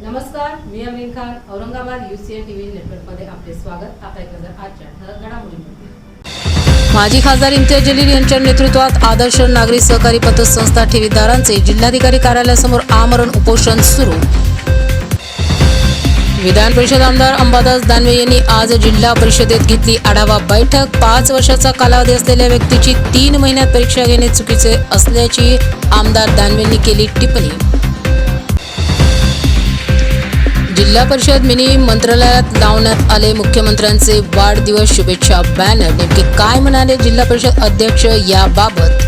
नमस्कार, मी Amin Khan. Aurangabad UCN TV नेटवर्कमध्ये आपले स्वागत. आता एक नजर आजच्या ठळक घडामोडींवर. माजी खासदार इम्तियाज जलील यांच्या नेतृत्वात आदर्श नागरी सहकारी पतसंस्था ठेवीदारांचे जिल्हाधिकारी कार्यालयासमोर आमरण उपोषण सुरू. विधान परिषद आमदार अंबादास दानवे यांनी आज जिल्हा परिषदेत घेतली आढावा बैठक. 5 वर्षाचा कालावधी असलेल्या व्यक्तीची 3 महिन्यात परीक्षा घेणे चुकीचे असल्याची आमदार दानवेंनी केली टिप्पणी. जिल्हा परिषद मिनी मंत्रालयात लावण्यात आले मुख्यमंत्र्यांचे वाढदिवस शुभेच्छा बॅनर. नेमके काय म्हणाले जिल्हा परिषद अध्यक्ष याबाबत?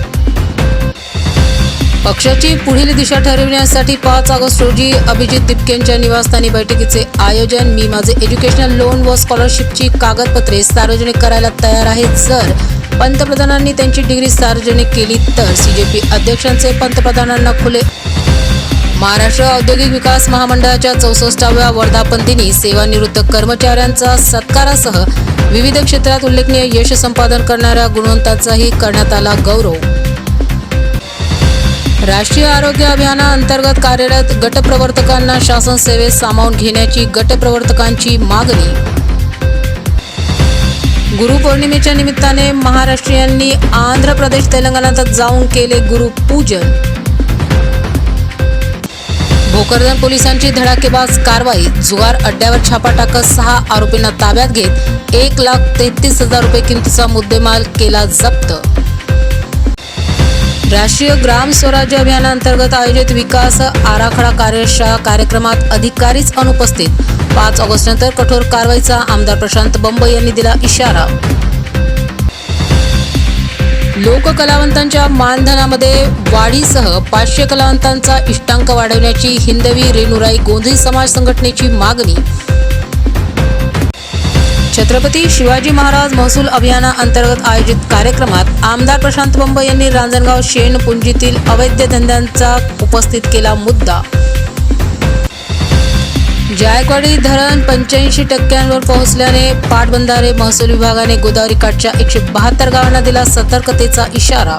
पक्षाची पुढील दिशा ठरविण्यासाठी 5 ऑगस्ट रोजी अभिजित तिपकेंच्या निवासस्थानी बैठकीचे आयोजन. मी माझे एज्युकेशनल लोन व स्कॉलरशिपची कागदपत्रे सार्वजनिक करायला तयार आहे जर पंतप्रधानांनी त्यांची डिग्री सार्वजनिक केली तर. CJP अध्यक्षांचे पंतप्रधानांना खुले. महाराष्ट्र औद्योगिक विकास महामंडळाच्या 64व्या वर्धापनदिनी सेवानिवृत्त कर्मचाऱ्यांचा सत्कारासह विविध क्षेत्रात उल्लेखनीय यश संपादन करणाऱ्या गुणवंतांचाही करण्यात आला गौरव. राष्ट्रीय आरोग्य अभियानाअंतर्गत कार्यरत गटप्रवर्तकांना शासन सेवेत सामावून घेण्याची गटप्रवर्तकांची मागणी. गुरुपौर्णिमेच्या निमित्ताने महाराष्ट्रीयांनी आंध्र प्रदेश तेलंगणात जाऊन केले गुरुपूजन. भोकरदन पोलिसांची धडाकेबाज कारवाई. जुगार अड्ड्यावर छापा टाकत 6 आरोपींना ताब्यात घेत 1,33,000 रुपये किमतीचा मुद्देमाल केला जप्त. राष्ट्रीय ग्राम स्वराज्य अभियानाअंतर्गत आयोजित विकास आराखडा कार्यशाळा कार्यक्रमात अधिकारीच अनुपस्थित. 5 ऑगस्टनंतर कठोर कारवाईचा आमदार प्रशांत बंब यांनी दिला इशारा. लोककलावंतांच्या मानधनामध्ये वाढीसह 500 कलावंतांचा इष्टांक वाढवण्याची हिंदवी रेणुराई गोंधळी समाज संघटनेची मागणी. छत्रपती शिवाजी महाराज महसूल अभियानाअंतर्गत आयोजित कार्यक्रमात आमदार प्रशांत बंब यांनी रांजणगाव शेण पुंजीतील अवैध धंद्यांचा उपस्थित केला मुद्दा. जायकवाडी धरण 85% पोहोचल्याने पाटबंधारे महसूल विभागाने गोदावरी काठच्या 172 गावांना दिला सतर्कतेचा इशारा.